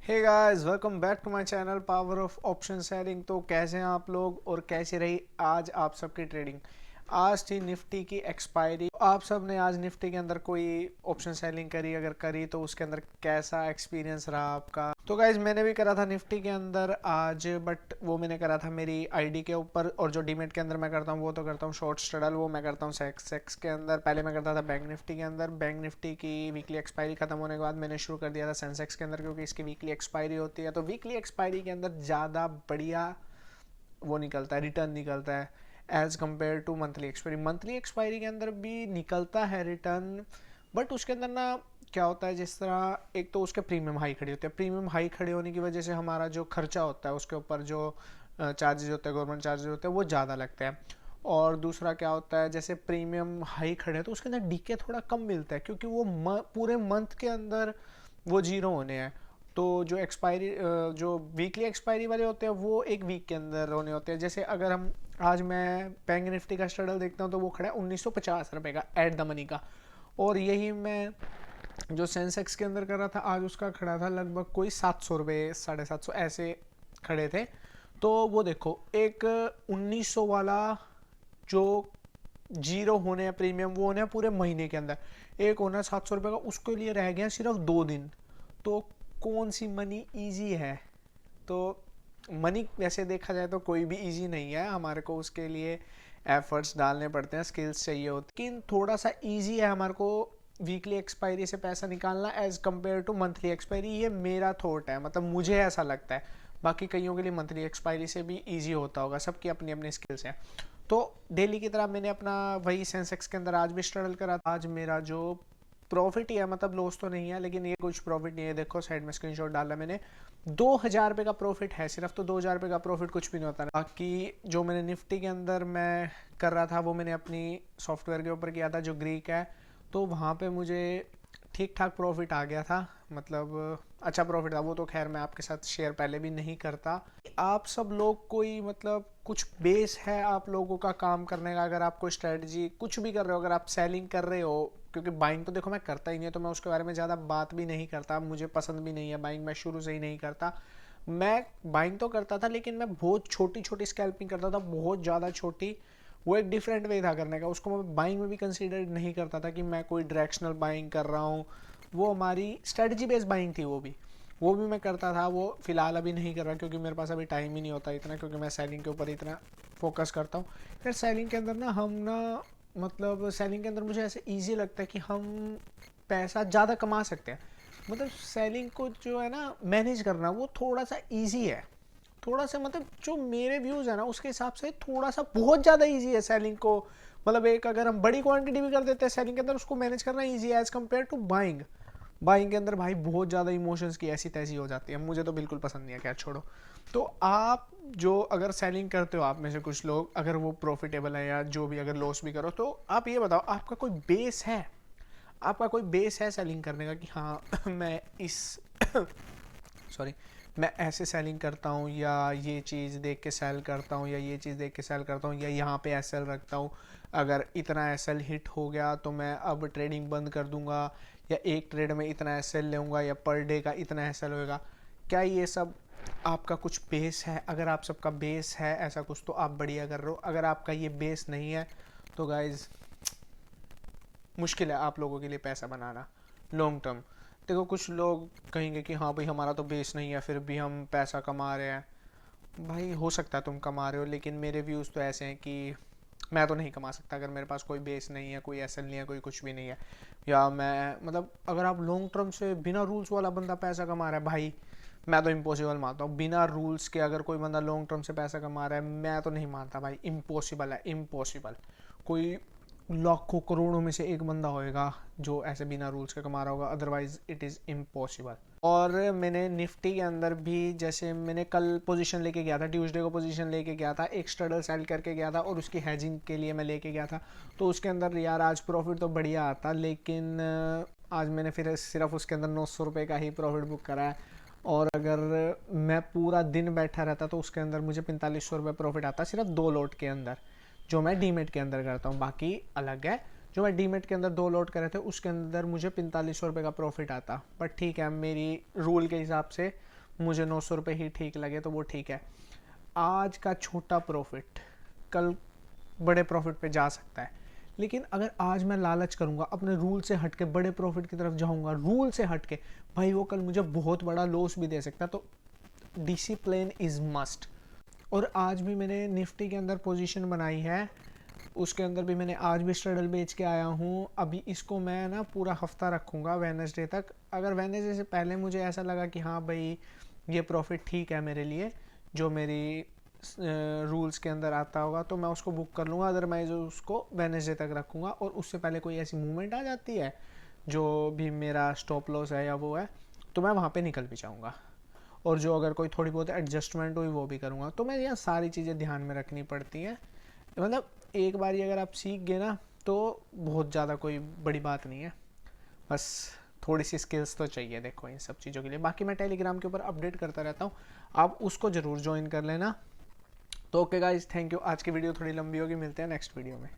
Hey guys, welcome back to my channel power of option selling. तो कैसे हैं आप लोग और कैसे रही आज आप सबकी ट्रेडिंग। आज थी निफ्टी की एक्सपायरी। आप सब ने आज निफ्टी के अंदर कोई ऑप्शन सेलिंग करी, अगर करी तो उसके अंदर कैसा एक्सपीरियंस रहा आपका। तो गाइज मैंने भी करा था निफ्टी के अंदर आज, बट वो मैंने करा था मेरी आईडी के ऊपर, और जो डीमेट के अंदर मैं करता हूँ वो तो करता हूँ शॉर्ट स्ट्रडल, वो मैं करता हूँ सेक्स के अंदर। पहले मैं करता था बैंक निफ्टी के अंदर। बैंक निफ्टी की वीकली एक्सपायरी खत्म होने के बाद मैंने शुरू कर दिया था सेंसेक्स के अंदर, क्योंकि इसकी वीकली एक्सपायरी होती है। तो वीकली एक्सपायरी के अंदर ज़्यादा बढ़िया वो निकलता है, रिटर्न निकलता है as compare to monthly expiry. Monthly expiry के अंदर भी निकलता है रिटर्न, बट उसके अंदर ना क्या होता है, जिस तरह एक तो उसके प्रीमियम हाई खड़े होते हैं। प्रीमियम हाई खड़े होने की वजह से हमारा जो खर्चा होता है उसके ऊपर जो चार्जेस होते हैं, गवर्नमेंट चार्जेस होते हैं, वो ज़्यादा लगते हैं। और दूसरा क्या होता है, जैसे प्रीमियम हाई खड़े हैं तो उसके अंदर डीके थोड़ा कम मिलता है, क्योंकि वो पूरे मंथ के अंदर वो जीरो होने हैं। तो जो एक्सपायरी जो वीकली एक्सपायरी वाले होते हैं वो एक वीक के अंदर होने होते हैं। जैसे अगर हम आज मैं बैंक निफ्टी का स्ट्रगल देखता हूँ तो वो खड़ा है 1950 रुपये का एट द मनी का। और यही मैं जो सेंसेक्स के अंदर कर रहा था आज उसका खड़ा था लगभग कोई 700 रुपये, 750 ऐसे खड़े थे। तो वो देखो, एक 1900 वाला जो जीरो होने हैं प्रीमियम, वो होने हैं पूरे महीने के अंदर। एक होना 700 रुपये का, उसके लिए रह गया सिर्फ 2 दिन। तो कौन सी मनी ईजी है? तो मनी वैसे देखा जाए तो कोई भी इजी नहीं है, हमारे को उसके लिए एफर्ट्स डालने पड़ते हैं, स्किल्स चाहिए होती है। लेकिन थोड़ा सा इजी है हमारे को वीकली एक्सपायरी से पैसा निकालना as compare to monthly expiry. ये मेरा थॉट है, मतलब मुझे ऐसा लगता है। बाकी कईयों के लिए मंथली एक्सपायरी से भी इजी होता होगा, सबकी अपनी अपनी स्किल्स हैं। तो डेली की तरह मैंने अपना वही सेंसेक्स के अंदर आज भी स्ट्रगल करा। आज मेरा जो प्रॉफिट ही है, मतलब लॉस तो नहीं है, लेकिन ये कुछ प्रॉफिट नहीं है। देखो साइड में स्क्रीनशॉट डाला मैंने, 2000 रुपये का प्रॉफिट है सिर्फ। तो 2000 रुपये का प्रॉफिट कुछ भी नहीं होता। बाकी जो मैंने निफ्टी के अंदर मैं कर रहा था वो मैंने अपनी सॉफ्टवेयर के ऊपर किया था जो ग्रीक है। तो वहाँ पे मुझे ठीक ठाक प्रॉफिट आ गया था, मतलब अच्छा प्रॉफिट था। वो तो खैर मैं आपके साथ शेयर पहले भी नहीं करता। आप सब लोग कोई मतलब कुछ बेस है आप लोगों का काम करने का, अगर आप कोई स्ट्रेटजी कुछ भी कर रहे हो, अगर आप सेलिंग कर रहे हो, क्योंकि बाइंग तो देखो मैं करता ही नहीं है, तो मैं उसके बारे में ज़्यादा बात भी नहीं करता। मुझे पसंद भी नहीं है बाइंग, मैं शुरू से ही नहीं करता। मैं बाइंग तो करता था लेकिन मैं बहुत छोटी छोटी स्कैल्पिंग करता था, बहुत ज़्यादा छोटी। वो एक डिफरेंट वे था करने का, उसको मैं बाइंग में भी कंसीडर नहीं करता था कि मैं कोई डायरेक्शनल बाइंग कर रहा हूँ। वो हमारी स्ट्रेटजी बेस्ड बाइंग थी, वो भी मैं करता था। वो फिलहाल अभी नहीं कर रहा क्योंकि मेरे पास अभी टाइम ही नहीं होता इतना, क्योंकि मैं सेलिंग के ऊपर इतना फोकस करता हूँ। यार सेलिंग के अंदर ना हम ना, मतलब सेलिंग के अंदर मुझे ऐसे ईजी लगता है कि हम पैसा ज़्यादा कमा सकते हैं। मतलब सेलिंग को जो है ना मैनेज करना वो थोड़ा सा ईजी है। थोड़ा सा मतलब जो मेरे व्यूज़ है ना उसके हिसाब से थोड़ा सा बहुत ज़्यादा ईजी है सेलिंग को। मतलब एक अगर हम बड़ी क्वांटिटी भी कर देते हैं सेलिंग के अंदर, उसको मैनेज करना ईजी है as compare to buying. Buying के अंदर भाई बहुत ज़्यादा इमोशंस की ऐसी तैसी हो जाती है, मुझे तो बिल्कुल पसंद नहीं है। क्या छोड़ो। तो आप जो अगर सेलिंग करते हो, आप में से कुछ लोग, अगर वो प्रॉफिटेबल है या जो भी, अगर लॉस भी करो, तो आप ये बताओ आपका कोई बेस है? आपका कोई बेस है सेलिंग करने का कि हाँ मैं इस सॉरी मैं ऐसे सेलिंग करता हूँ, या ये चीज़ देख के सेल करता हूँ, या ये चीज़ देख के सेल करता हूँ, या यहाँ पे एस एल रखता हूँ, अगर इतना एस एल हिट हो गया तो मैं अब ट्रेडिंग बंद कर दूंगा, या एक ट्रेड में इतना एस एल लूँगा, या पर डे का इतना एस एल होगा। क्या ये सब आपका कुछ बेस है? अगर आप सबका बेस है ऐसा कुछ तो आप बढ़िया कर रहे हो। अगर आपका ये बेस नहीं है तो गाइज मुश्किल है आप लोगों के लिए पैसा बनाना लॉन्ग टर्म। देखो कुछ लोग कहेंगे कि हाँ भाई हमारा तो बेस नहीं है फिर भी हम पैसा कमा रहे हैं। भाई हो सकता है तुम कमा रहे हो, लेकिन मेरे व्यूज़ तो ऐसे हैं कि मैं तो नहीं कमा सकता अगर मेरे पास कोई बेस नहीं है, कोई एसल नहीं है, कोई कुछ भी नहीं है। या मैं मतलब अगर आप लॉन्ग टर्म से बिना रूल्स वाला बंदा पैसा कमा रहा है, भाई मैं तो इम्पॉसिबल मानता हूँ। बिना रूल्स के अगर कोई बंदा लॉन्ग टर्म से पैसा कमा रहा है, मैं तो नहीं मानता भाई, इम्पॉसिबल है, इम्पॉसिबल। कोई लाखों करोड़ों में से एक बंदा होएगा जो ऐसे बिना रूल्स के कमा रहा होगा, अदरवाइज इट इज़ इम्पॉसिबल। और मैंने निफ्टी के अंदर भी, जैसे मैंने कल पोजीशन लेके गया था, ट्यूसडे को पोजीशन लेके गया था, एक स्ट्रडल सेल करके गया था और उसकी हैजिंग के लिए मैं लेके गया था। तो उसके अंदर यार आज प्रॉफिट तो बढ़िया आता, लेकिन आज मैंने फिर सिर्फ उसके अंदर 900 रुपये का ही प्रॉफिट बुक करा है। और अगर मैं पूरा दिन बैठा रहता तो उसके अंदर मुझे 4500 रुपये प्रॉफिट आता, सिर्फ 2 लोट के अंदर, जो मैं डीमेट के अंदर करता हूँ। बाकी अलग है, जो मैं डीमेट के अंदर 2 लोड करे थे उसके अंदर मुझे 4500 रुपये का प्रॉफिट आता। बट ठीक है, मेरी रूल के हिसाब से मुझे 900 रुपये ही ठीक लगे तो वो ठीक है। आज का छोटा प्रॉफिट कल बड़े प्रॉफिट पे जा सकता है, लेकिन अगर आज मैं लालच करूंगा, अपने रूल से हट के बड़े प्रॉफिट की तरफ जाऊंगा, रूल से हट के, भाई वो कल मुझे बहुत बड़ा लॉस भी दे सकता है। तो डिसिप्लिन इज मस्ट। और आज भी मैंने निफ्टी के अंदर पोजीशन बनाई है, उसके अंदर भी मैंने आज भी स्ट्रडल बेच के आया हूँ। अभी इसको मैं ना पूरा हफ्ता रखूँगा वेडनेसडे तक। अगर वेडनेसडे से पहले मुझे ऐसा लगा कि हाँ भाई ये प्रॉफिट ठीक है मेरे लिए, जो मेरी रूल्स के अंदर आता होगा, तो मैं उसको बुक कर लूँगा। अदरवाइज उसको वेडनेसडे तक रखूँगा, और उससे पहले कोई ऐसी मूवमेंट आ जाती है जो भी मेरा स्टॉप लॉस है या वो है, तो मैं वहाँ पे निकल भी जाऊँगा। और जो अगर कोई थोड़ी बहुत एडजस्टमेंट हुई वो भी करूँगा। तो मैं यहाँ सारी चीज़ें ध्यान में रखनी पड़ती हैं। मतलब एक बार अगर आप सीख गए ना तो बहुत ज़्यादा कोई बड़ी बात नहीं है, बस थोड़ी सी स्किल्स तो चाहिए देखो इन सब चीज़ों के लिए। बाकी मैं टेलीग्राम के ऊपर अपडेट करता रहता हूँ, आप उसको ज़रूर ज्वाइन कर लेना। तो ओके गाइज, थैंक यू। आज की वीडियो थोड़ी लंबी होगी, मिलते हैं नेक्स्ट वीडियो में।